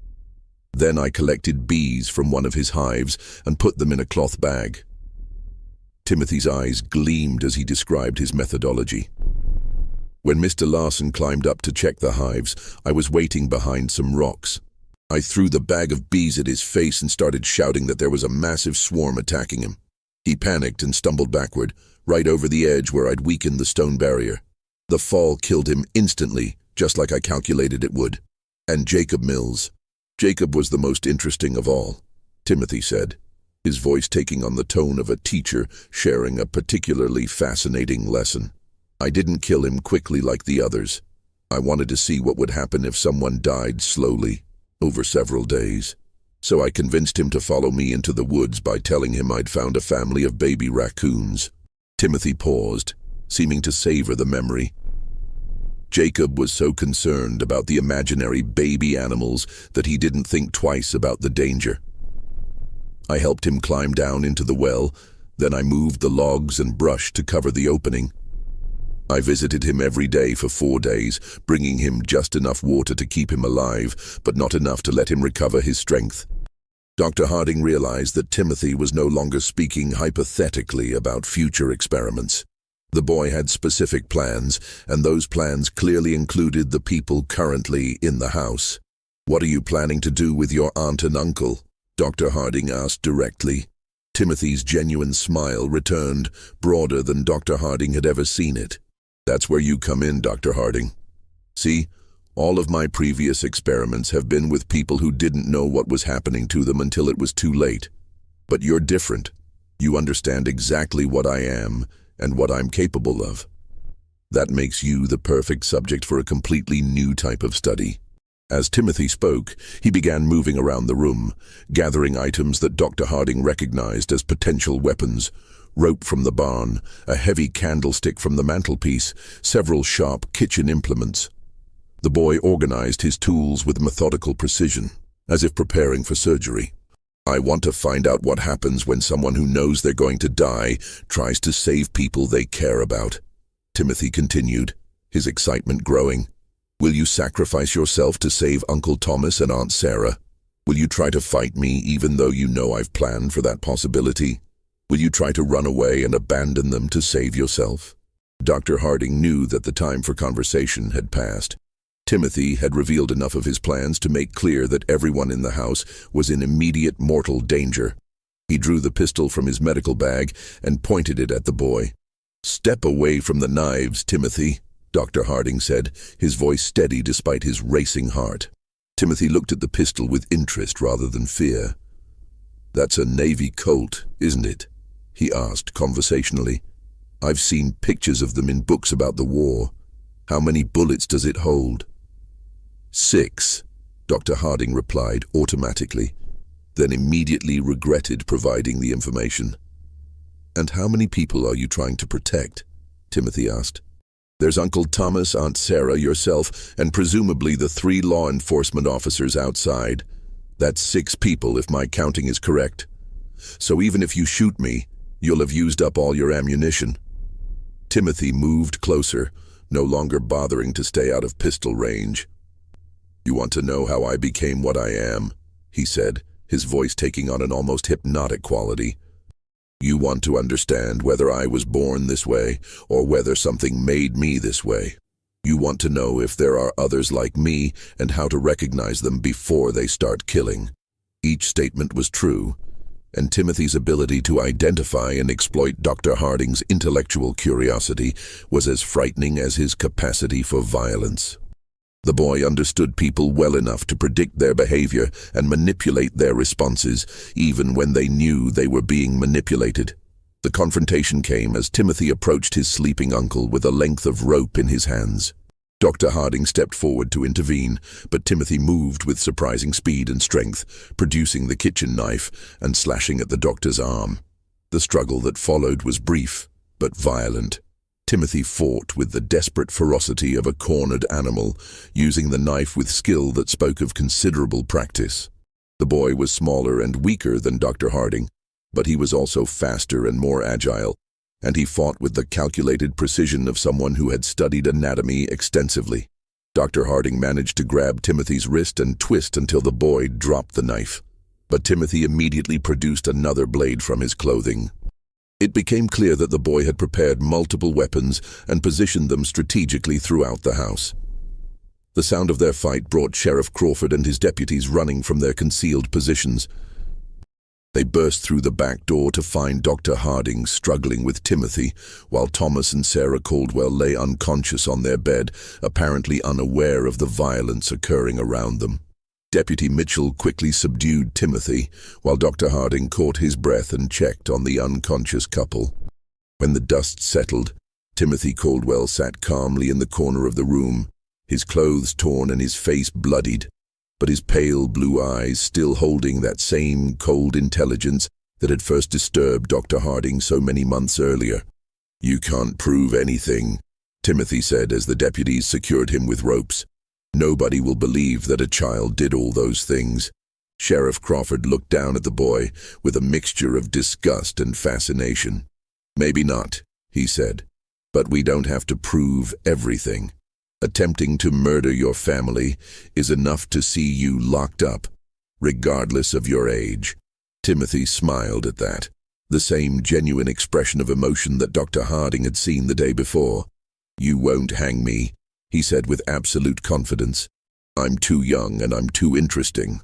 Then I collected bees from one of his hives and put them in a cloth bag. Timothy's eyes gleamed as he described his methodology. When Mr. Larsson climbed up to check the hives, I was waiting behind some rocks. I threw the bag of bees at his face and started shouting that there was a massive swarm attacking him. He panicked and stumbled backward, right over the edge where I'd weakened the stone barrier. The fall killed him instantly, just like I calculated it would. And Jacob Mills. Jacob was the most interesting of all, Timothy said, his voice taking on the tone of a teacher sharing a particularly fascinating lesson. I didn't kill him quickly like the others. I wanted to see what would happen if someone died slowly, over several days. So I convinced him to follow me into the woods by telling him I'd found a family of baby raccoons. Timothy paused, seeming to savor the memory. Jacob was so concerned about the imaginary baby animals that he didn't think twice about the danger. I helped him climb down into the well, then I moved the logs and brush to cover the opening. I visited him every day for 4 days, bringing him just enough water to keep him alive, but not enough to let him recover his strength. Dr. Harding realized that Timothy was no longer speaking hypothetically about future experiments. The boy had specific plans, and those plans clearly included the people currently in the house. "What are you planning to do with your aunt and uncle?" Dr. Harding asked directly. Timothy's genuine smile returned, broader than Dr. Harding had ever seen it. "That's where you come in, Dr. Harding. See, all of my previous experiments have been with people who didn't know what was happening to them until it was too late. But you're different. You understand exactly what I am and what I'm capable of. That makes you the perfect subject for a completely new type of study." As Timothy spoke, he began moving around the room, gathering items that Dr. Harding recognized as potential weapons: rope from the barn, a heavy candlestick from the mantelpiece, several sharp kitchen implements. The boy organized his tools with methodical precision, as if preparing for surgery. "I want to find out what happens when someone who knows they're going to die tries to save people they care about," Timothy continued, his excitement growing. "Will you sacrifice yourself to save Uncle Thomas and Aunt Sarah? Will you try to fight me even though you know I've planned for that possibility? Will you try to run away and abandon them to save yourself?" Dr. Harding knew that the time for conversation had passed. Timothy had revealed enough of his plans to make clear that everyone in the house was in immediate mortal danger. He drew the pistol from his medical bag and pointed it at the boy. "Step away from the knives, Timothy," Dr. Harding said, his voice steady despite his racing heart. Timothy looked at the pistol with interest rather than fear. "That's a Navy Colt, isn't it?" he asked conversationally. "I've seen pictures of them in books about the war. How many bullets does it hold?" "6, Dr. Harding replied automatically, then immediately regretted providing the information. "And how many people are you trying to protect?" Timothy asked. "There's Uncle Thomas, Aunt Sarah, yourself, and presumably the 3 law enforcement officers outside. That's 6 people if my counting is correct. So even if you shoot me, you'll have used up all your ammunition." Timothy moved closer, no longer bothering to stay out of pistol range. "You want to know how I became what I am?" he said, his voice taking on an almost hypnotic quality. "You want to understand whether I was born this way or whether something made me this way. You want to know if there are others like me and how to recognize them before they start killing." Each statement was true, and Timothy's ability to identify and exploit Dr. Harding's intellectual curiosity was as frightening as his capacity for violence. The boy understood people well enough to predict their behavior and manipulate their responses, even when they knew they were being manipulated. The confrontation came as Timothy approached his sleeping uncle with a length of rope in his hands. Dr. Harding stepped forward to intervene, but Timothy moved with surprising speed and strength, producing the kitchen knife and slashing at the doctor's arm. The struggle that followed was brief, but violent. Timothy fought with the desperate ferocity of a cornered animal, using the knife with skill that spoke of considerable practice. The boy was smaller and weaker than Dr. Harding, but he was also faster and more agile, and he fought with the calculated precision of someone who had studied anatomy extensively. Dr. Harding managed to grab Timothy's wrist and twist until the boy dropped the knife, but Timothy immediately produced another blade from his clothing. It became clear that the boy had prepared multiple weapons and positioned them strategically throughout the house. The sound of their fight brought Sheriff Crawford and his deputies running from their concealed positions. They burst through the back door to find Dr. Harding struggling with Timothy, while Thomas and Sarah Caldwell lay unconscious on their bed, apparently unaware of the violence occurring around them. Deputy Mitchell quickly subdued Timothy, while Dr. Harding caught his breath and checked on the unconscious couple. When the dust settled, Timothy Caldwell sat calmly in the corner of the room, his clothes torn and his face bloodied, but his pale blue eyes still holding that same cold intelligence that had first disturbed Dr. Harding so many months earlier. "You can't prove anything," Timothy said as the deputies secured him with ropes. "Nobody will believe that a child did all those things." Sheriff Crawford looked down at the boy with a mixture of disgust and fascination. "Maybe not," he said, "but we don't have to prove everything. Attempting to murder your family is enough to see you locked up, regardless of your age." Timothy smiled at that, the same genuine expression of emotion that Dr. Harding had seen the day before. "You won't hang me," he said with absolute confidence. "I'm too young and I'm too interesting.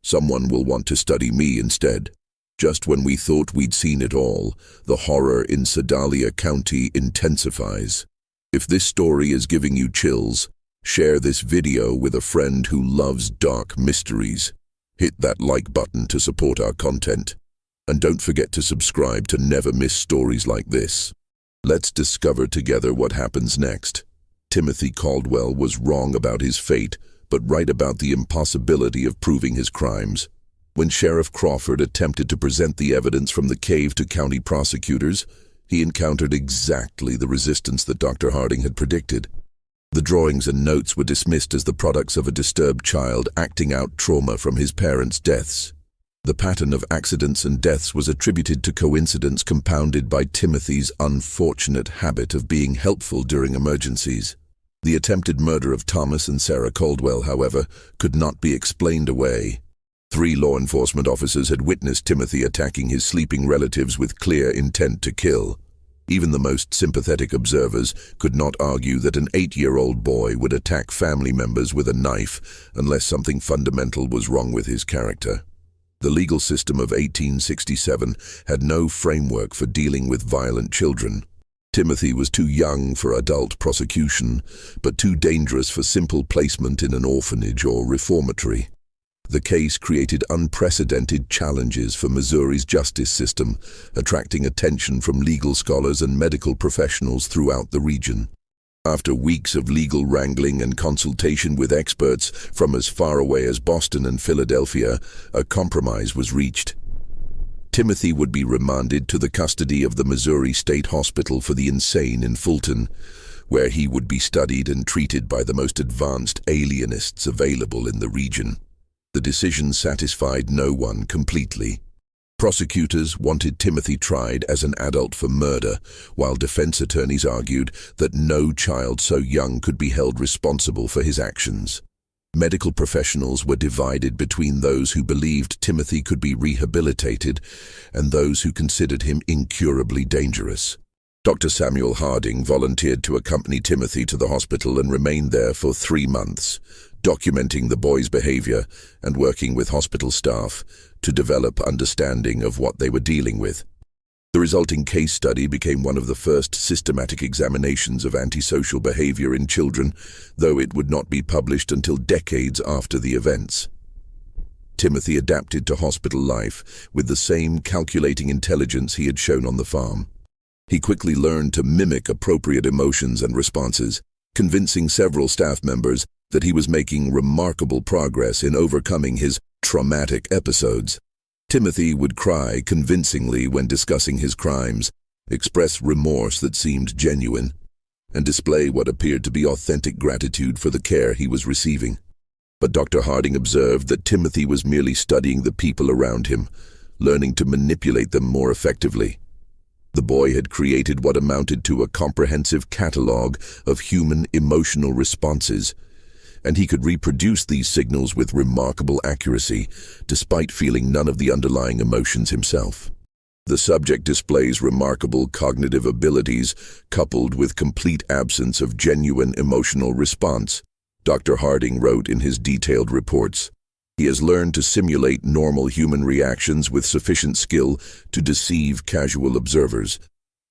Someone will want to study me instead." Just when we thought we'd seen it all, the horror in Sedalia County intensifies. If this story is giving you chills, share this video with a friend who loves dark mysteries. Hit that like button to support our content. And don't forget to subscribe to never miss stories like this. Let's discover together what happens next. Timothy Caldwell was wrong about his fate, but right about the impossibility of proving his crimes. When Sheriff Crawford attempted to present the evidence from the cave to county prosecutors, he encountered exactly the resistance that Dr. Harding had predicted. The drawings and notes were dismissed as the products of a disturbed child acting out trauma from his parents' deaths. The pattern of accidents and deaths was attributed to coincidence compounded by Timothy's unfortunate habit of being helpful during emergencies. The attempted murder of Thomas and Sarah Caldwell, however, could not be explained away. 3 law enforcement officers had witnessed Timothy attacking his sleeping relatives with clear intent to kill. Even the most sympathetic observers could not argue that an 8-year-old boy would attack family members with a knife unless something fundamental was wrong with his character. The legal system of 1867 had no framework for dealing with violent children. Timothy was too young for adult prosecution, but too dangerous for simple placement in an orphanage or reformatory. The case created unprecedented challenges for Missouri's justice system, attracting attention from legal scholars and medical professionals throughout the region. After weeks of legal wrangling and consultation with experts from as far away as Boston and Philadelphia, a compromise was reached. Timothy would be remanded to the custody of the Missouri State Hospital for the Insane in Fulton, where he would be studied and treated by the most advanced alienists available in the region. The decision satisfied no one completely. Prosecutors wanted Timothy tried as an adult for murder, while defense attorneys argued that no child so young could be held responsible for his actions. Medical professionals were divided between those who believed Timothy could be rehabilitated and those who considered him incurably dangerous. Dr. Samuel Harding volunteered to accompany Timothy to the hospital and remained there for 3 months, documenting the boy's behavior and working with hospital staff to develop understanding of what they were dealing with. The resulting case study became one of the first systematic examinations of antisocial behavior in children, though it would not be published until decades after the events. Timothy adapted to hospital life with the same calculating intelligence he had shown on the farm. He quickly learned to mimic appropriate emotions and responses, convincing several staff members that he was making remarkable progress in overcoming his traumatic episodes. Timothy would cry convincingly when discussing his crimes, express remorse that seemed genuine, and display what appeared to be authentic gratitude for the care he was receiving. But Dr. Harding observed that Timothy was merely studying the people around him, learning to manipulate them more effectively. The boy had created what amounted to a comprehensive catalog of human emotional responses, and he could reproduce these signals with remarkable accuracy, despite feeling none of the underlying emotions himself. The subject displays remarkable cognitive abilities coupled with complete absence of genuine emotional response, Dr. Harding wrote in his detailed reports. He has learned to simulate normal human reactions with sufficient skill to deceive casual observers,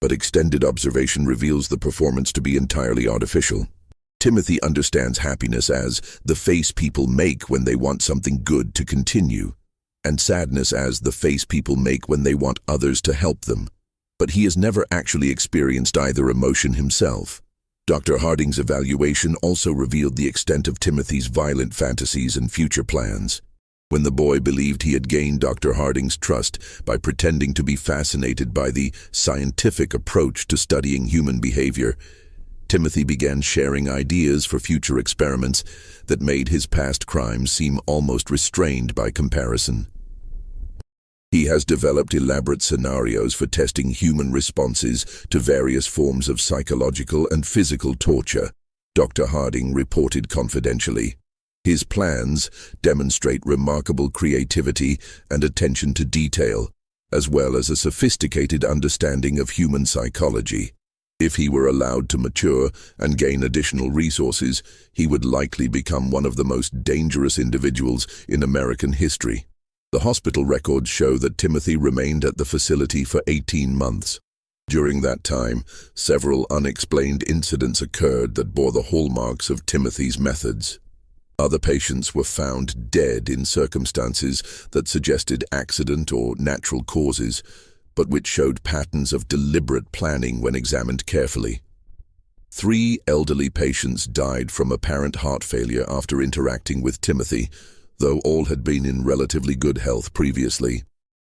but extended observation reveals the performance to be entirely artificial. Timothy understands happiness as the face people make when they want something good to continue, and sadness as the face people make when they want others to help them. But he has never actually experienced either emotion himself. Dr. Harding's evaluation also revealed the extent of Timothy's violent fantasies and future plans. When the boy believed he had gained Dr. Harding's trust by pretending to be fascinated by the scientific approach to studying human behavior, Timothy began sharing ideas for future experiments that made his past crimes seem almost restrained by comparison. He has developed elaborate scenarios for testing human responses to various forms of psychological and physical torture, Dr. Harding reported confidentially. His plans demonstrate remarkable creativity and attention to detail, as well as a sophisticated understanding of human psychology. If he were allowed to mature and gain additional resources, he would likely become one of the most dangerous individuals in American history. The hospital records show that Timothy remained at the facility for 18 months. During that time, several unexplained incidents occurred that bore the hallmarks of Timothy's methods. Other patients were found dead in circumstances that suggested accident or natural causes, but which showed patterns of deliberate planning when examined carefully. 3 elderly patients died from apparent heart failure after interacting with Timothy, though all had been in relatively good health previously.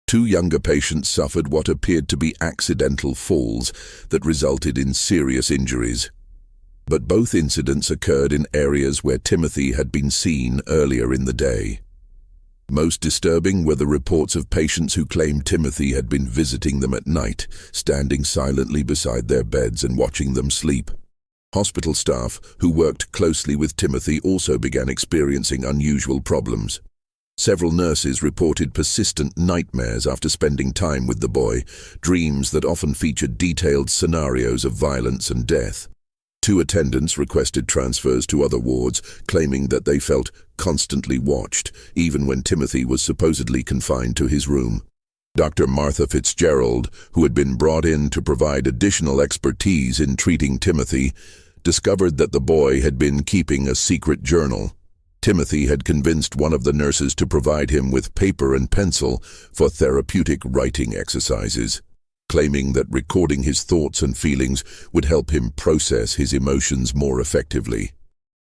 2 younger patients suffered what appeared to be accidental falls that resulted in serious injuries. But both incidents occurred in areas where Timothy had been seen earlier in the day. Most disturbing were the reports of patients who claimed Timothy had been visiting them at night, standing silently beside their beds and watching them sleep. Hospital staff who worked closely with Timothy also began experiencing unusual problems. Several nurses reported persistent nightmares after spending time with the boy, dreams that often featured detailed scenarios of violence and death. 2 attendants requested transfers to other wards, claiming that they felt constantly watched, even when Timothy was supposedly confined to his room. Dr. Martha Fitzgerald, who had been brought in to provide additional expertise in treating Timothy, discovered that the boy had been keeping a secret journal. Timothy had convinced one of the nurses to provide him with paper and pencil for therapeutic writing exercises, claiming that recording his thoughts and feelings would help him process his emotions more effectively.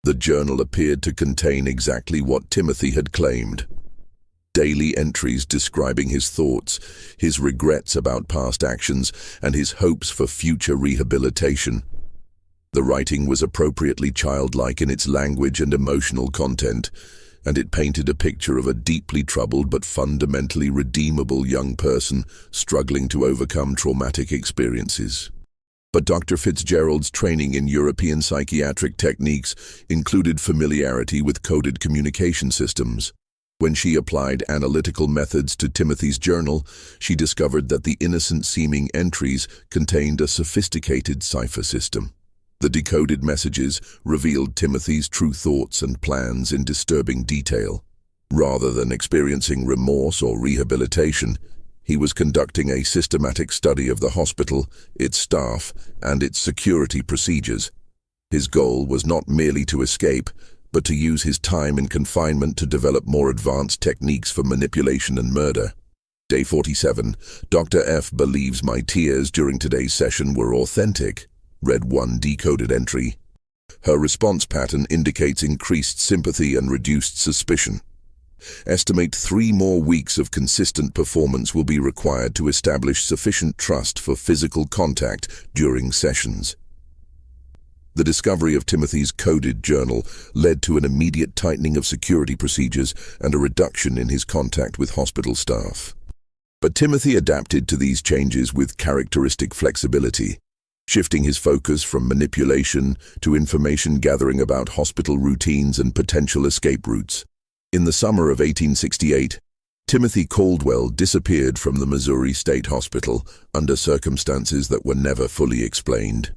The journal appeared to contain exactly what Timothy had claimed: daily entries describing his thoughts, his regrets about past actions, and his hopes for future rehabilitation. The writing was appropriately childlike in its language and emotional content, and it painted a picture of a deeply troubled but fundamentally redeemable young person struggling to overcome traumatic experiences. But Dr. Fitzgerald's training in European psychiatric techniques included familiarity with coded communication systems. When she applied analytical methods to Timothy's journal, she discovered that the innocent-seeming entries contained a sophisticated cipher system. The decoded messages revealed Timothy's true thoughts and plans in disturbing detail. Rather than experiencing remorse or rehabilitation, he was conducting a systematic study of the hospital, its staff, and its security procedures. His goal was not merely to escape, but to use his time in confinement to develop more advanced techniques for manipulation and murder. Day 47. Dr. F believes my tears during today's session were authentic. Read one decoded entry. Her response pattern indicates increased sympathy and reduced suspicion. Estimate 3 more weeks of consistent performance will be required to establish sufficient trust for physical contact during sessions. The discovery of Timothy's coded journal led to an immediate tightening of security procedures and a reduction in his contact with hospital staff. But Timothy adapted to these changes with characteristic flexibility, shifting his focus from manipulation to information gathering about hospital routines and potential escape routes. In the summer of 1868, Timothy Caldwell disappeared from the Missouri State Hospital under circumstances that were never fully explained.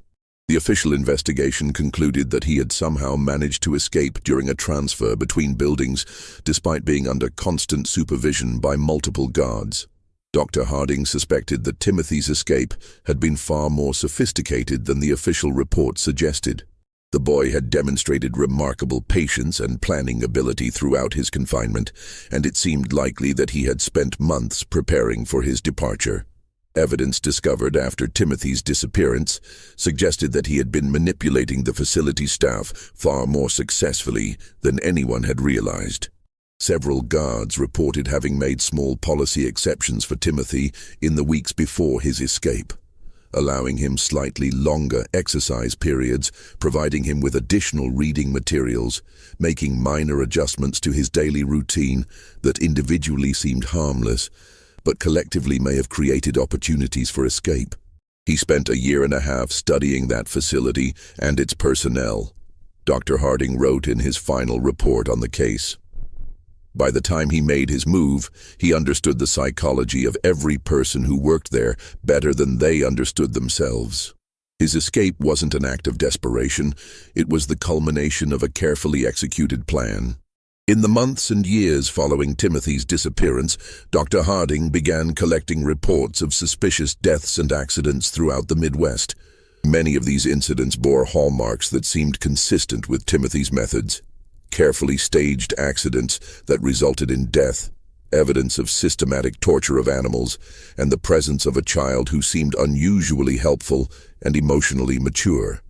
The official investigation concluded that he had somehow managed to escape during a transfer between buildings, despite being under constant supervision by multiple guards. Dr. Harding suspected that Timothy's escape had been far more sophisticated than the official report suggested. The boy had demonstrated remarkable patience and planning ability throughout his confinement, and it seemed likely that he had spent months preparing for his departure. Evidence discovered after Timothy's disappearance suggested that he had been manipulating the facility staff far more successfully than anyone had realized. Several guards reported having made small policy exceptions for Timothy in the weeks before his escape, allowing him slightly longer exercise periods, providing him with additional reading materials, making minor adjustments to his daily routine that individually seemed harmless, but collectively may have created opportunities for escape. He spent 1.5 years studying that facility and its personnel. Dr. Harding wrote in his final report on the case. By the time he made his move, he understood the psychology of every person who worked there better than they understood themselves. His escape wasn't an act of desperation, it was the culmination of a carefully executed plan. In the months and years following Timothy's disappearance, Dr. Harding began collecting reports of suspicious deaths and accidents throughout the Midwest. Many of these incidents bore hallmarks that seemed consistent with Timothy's methods. Carefully staged accidents that resulted in death, evidence of systematic torture of animals, and the presence of a child who seemed unusually helpful and emotionally mature.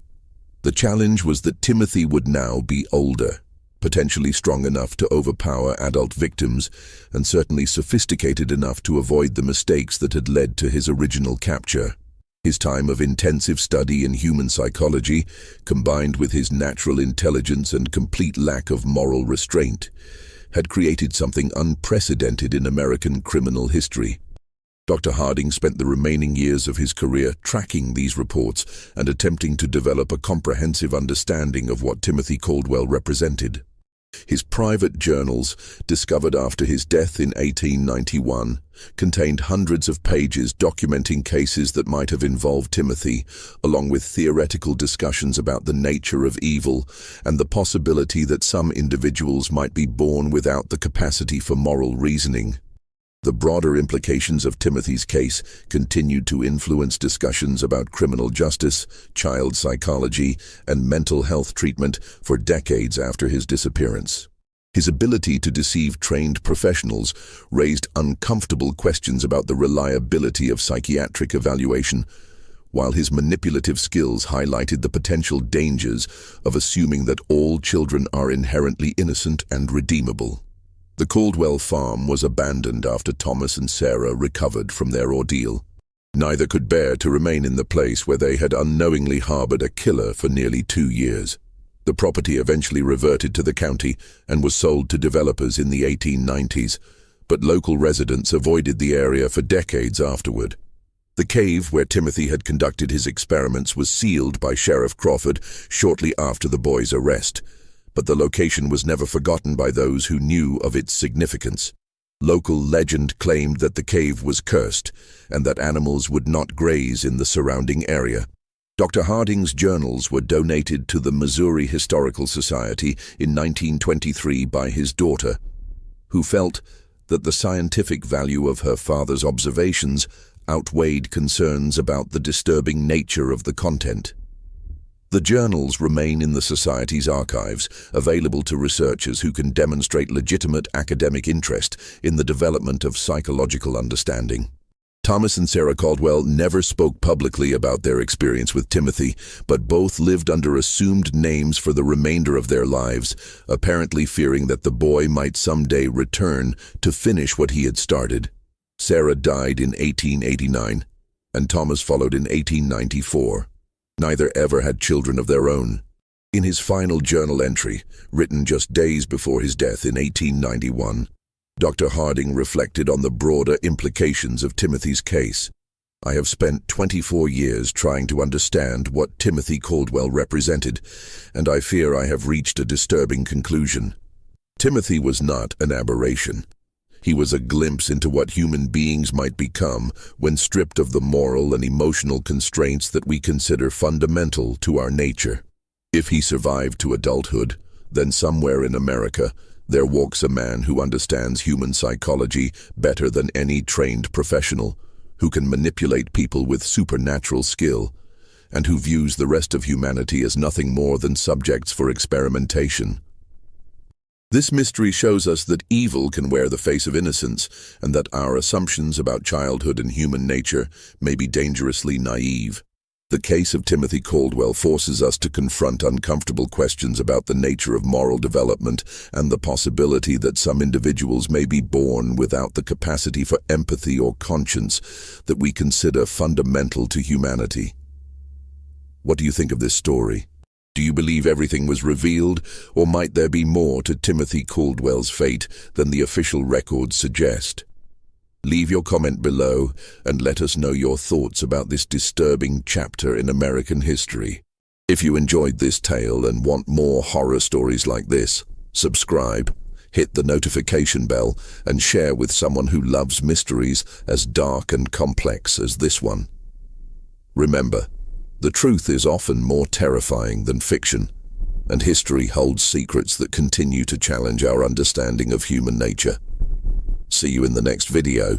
The challenge was that Timothy would now be older, potentially strong enough to overpower adult victims, and certainly sophisticated enough to avoid the mistakes that had led to his original capture. His time of intensive study in human psychology, combined with his natural intelligence and complete lack of moral restraint, had created something unprecedented in American criminal history. Dr. Harding spent the remaining years of his career tracking these reports and attempting to develop a comprehensive understanding of what Timothy Caldwell represented. His private journals, discovered after his death in 1891, contained hundreds of pages documenting cases that might have involved Timothy, along with theoretical discussions about the nature of evil and the possibility that some individuals might be born without the capacity for moral reasoning. The broader implications of Timothy's case continued to influence discussions about criminal justice, child psychology, and mental health treatment for decades after his disappearance. His ability to deceive trained professionals raised uncomfortable questions about the reliability of psychiatric evaluation, while his manipulative skills highlighted the potential dangers of assuming that all children are inherently innocent and redeemable. The Caldwell farm was abandoned after Thomas and Sarah recovered from their ordeal. Neither could bear to remain in the place where they had unknowingly harbored a killer for nearly 2 years. The property eventually reverted to the county and was sold to developers in the 1890s, but local residents avoided the area for decades afterward. The cave where Timothy had conducted his experiments was sealed by Sheriff Crawford shortly after the boy's arrest, but the location was never forgotten by those who knew of its significance. Local legend claimed that the cave was cursed and that animals would not graze in the surrounding area. Dr. Harding's journals were donated to the Missouri Historical Society in 1923 by his daughter, who felt that the scientific value of her father's observations outweighed concerns about the disturbing nature of the content. The journals remain in the Society's archives, available to researchers who can demonstrate legitimate academic interest in the development of psychological understanding. Thomas and Sarah Caldwell never spoke publicly about their experience with Timothy, but both lived under assumed names for the remainder of their lives, apparently fearing that the boy might someday return to finish what he had started. Sarah died in 1889, and Thomas followed in 1894. Neither ever had children of their own. In his final journal entry, written just days before his death in 1891, Dr. Harding reflected on the broader implications of Timothy's case. "I have spent 24 years trying to understand what Timothy Caldwell represented, and I fear I have reached a disturbing conclusion. Timothy was not an aberration. He was a glimpse into what human beings might become when stripped of the moral and emotional constraints that we consider fundamental to our nature. If he survived to adulthood, then somewhere in America, there walks a man who understands human psychology better than any trained professional, who can manipulate people with supernatural skill, and who views the rest of humanity as nothing more than subjects for experimentation." This mystery shows us that evil can wear the face of innocence, and that our assumptions about childhood and human nature may be dangerously naive. The case of Timothy Caldwell forces us to confront uncomfortable questions about the nature of moral development and the possibility that some individuals may be born without the capacity for empathy or conscience that we consider fundamental to humanity. What do you think of this story? Do you believe everything was revealed, or might there be more to Timothy Caldwell's fate than the official records suggest? Leave your comment below and let us know your thoughts about this disturbing chapter in American history. If you enjoyed this tale and want more horror stories like this, subscribe, hit the notification bell, and share with someone who loves mysteries as dark and complex as this one. Remember, the truth is often more terrifying than fiction, and history holds secrets that continue to challenge our understanding of human nature. See you in the next video.